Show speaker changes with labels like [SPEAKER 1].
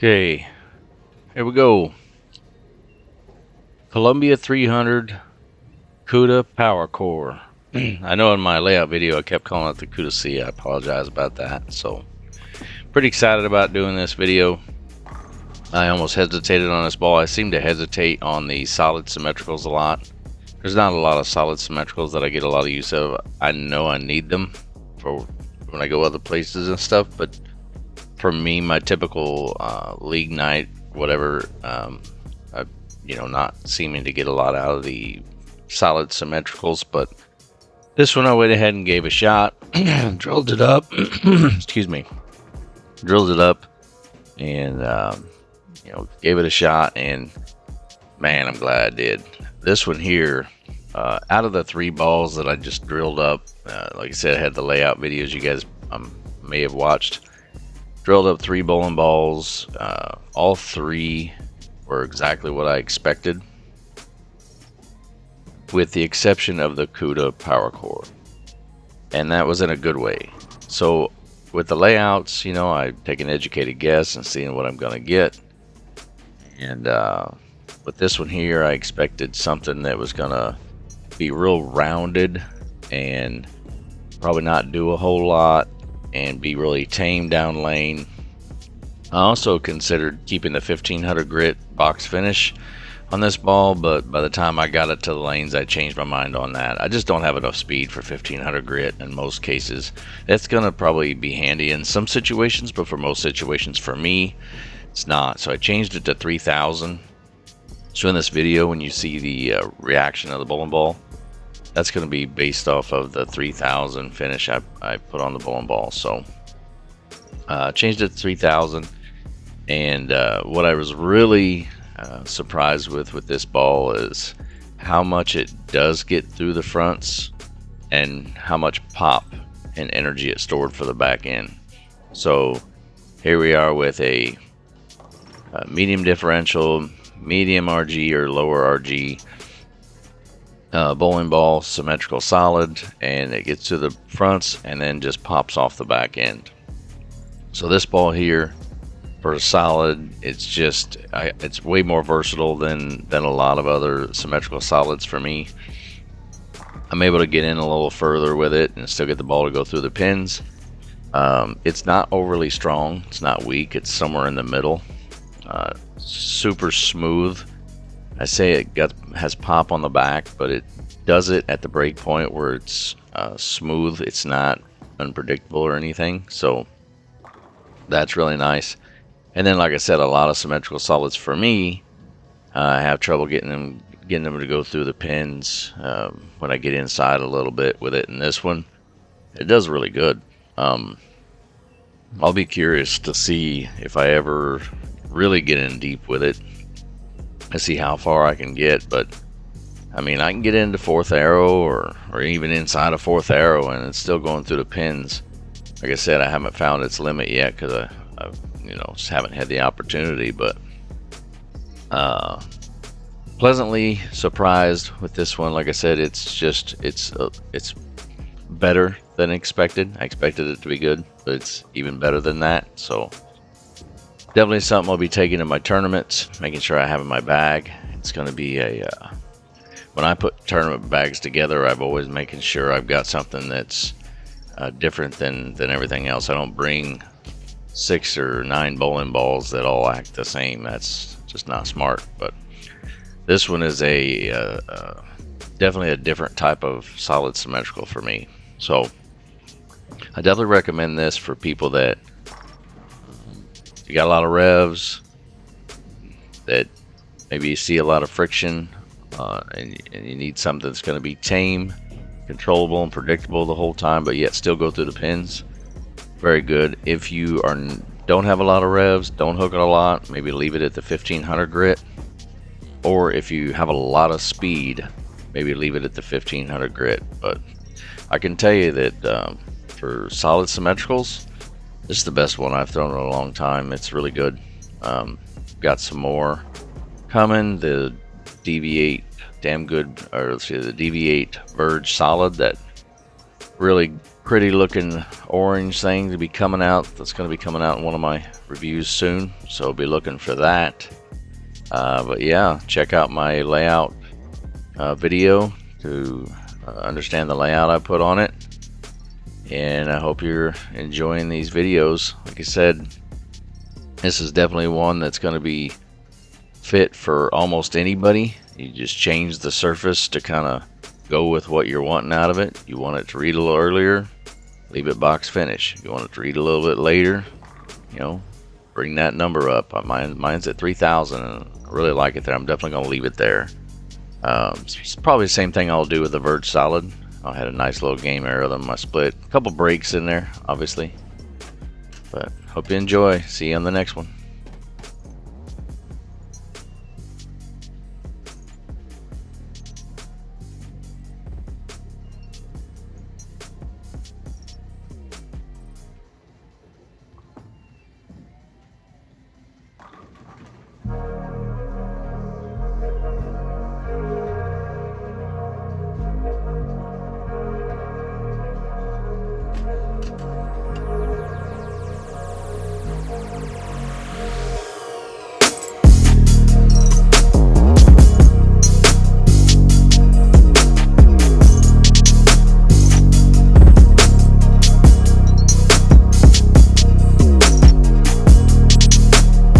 [SPEAKER 1] Okay, here we go. Columbia 300 CUDA Powercor. I know in my layout video I kept calling it the CUDA C. I apologize about that. So, pretty excited about doing this video. I almost hesitated on this ball. I seem to hesitate on the solid symmetricals a lot. There's not a lot of solid symmetricals that I get a lot of use of. I know I need them for when I go other places and stuff, but for me, my typical league night, whatever, not seeming to get a lot out of the solid symmetricals, but this one I went ahead and gave a shot, drilled it up, excuse me, drilled it up, and gave it a shot, and man, I'm glad I did. This one here, out of the 3 balls that I just drilled up, like I said, I had the layout videos you guys may have watched. Drilled up 3 bowling balls. All 3 were exactly what I expected, with the exception of the CUDA Powercor, and that was in a good way. So with the layouts, I take an educated guess and seeing what I'm going to get. And with this one here, I expected something that was going to be real rounded and probably not do a whole lot and be really tame down lane. I also considered keeping the 1500 grit box finish on this ball, but by the time I got it to the lanes, I changed my mind on that. I just don't have enough speed for 1500 grit in most cases. It's gonna probably be handy in some situations, but for most situations, for me, it's not. So I changed it to 3000. So in this video, when you see the reaction of the bowling ball, that's going to be based off of the 3000 finish I put on the bowling ball. So changed it to 3000, and what I was really surprised with this ball is how much it does get through the fronts and how much pop and energy it stored for the back end. So here we are with a medium differential, medium RG or lower RG bowling ball, symmetrical solid, and it gets to the fronts and then just pops off the back end. So this ball here, for a solid, it's way more versatile than a lot of other symmetrical solids for me. I'm able to get in a little further with it and still get the ball to go through the pins. It's not overly strong, it's not weak, it's somewhere in the middle. Super smooth. I say it has pop on the back, but it does it at the break point where it's smooth. It's not unpredictable or anything, so that's really nice. And then, like I said, a lot of symmetrical solids for me, I have trouble getting them to go through the pins when I get inside a little bit with it. And this one, it does really good. I'll be curious to see if I ever really get in deep with it. I see how far I can get, but I mean, I can get into 4th arrow or even inside a 4th arrow, and it's still going through the pins. Like I said, I haven't found its limit yet because I just haven't had the opportunity. But pleasantly surprised with this one. Like I said, it's better than expected. I expected it to be good, but it's even better than that. So definitely something I'll be taking to my tournaments, making sure I have in my bag. It's going to be when I put tournament bags together, I've always making sure I've got something that's different than everything else. I don't bring 6 or 9 bowling balls that all act the same. That's just not smart. But this one is definitely a different type of solid symmetrical for me. So I definitely recommend this for people that you got a lot of revs, that maybe you see a lot of friction, and you need something that's going to be tame, controllable, and predictable the whole time, but yet still go through the pins. Very good. If you don't have a lot of revs, don't hook it a lot, maybe leave it at the 1500 grit. Or if you have a lot of speed, maybe leave it at the 1500 grit. But I can tell you that for solid symmetricals, this is the best one I've thrown in a long time. It's really good. Got some more coming. The DV8 damn good, or let's see, the DV8 Verge Solid, that really pretty looking orange thing to be coming out. That's going to be coming out in one of my reviews soon, so be looking for that. But yeah, check out my layout video to understand the layout I put on it. And I hope you're enjoying these videos. Like I said, this is definitely one that's going to be fit for almost anybody. You just change the surface to kind of go with what you're wanting out of it. You want it to read a little earlier, leave it box finish. You want it to read a little bit later, you know, bring that number up. Mine's at 3,000 and I really like it there. I'm definitely going to leave it there. It's probably the same thing I'll do with the Versatility. I had a nice little game algorithm. I split a couple breaks in there, obviously. But hope you enjoy. See you on the next one.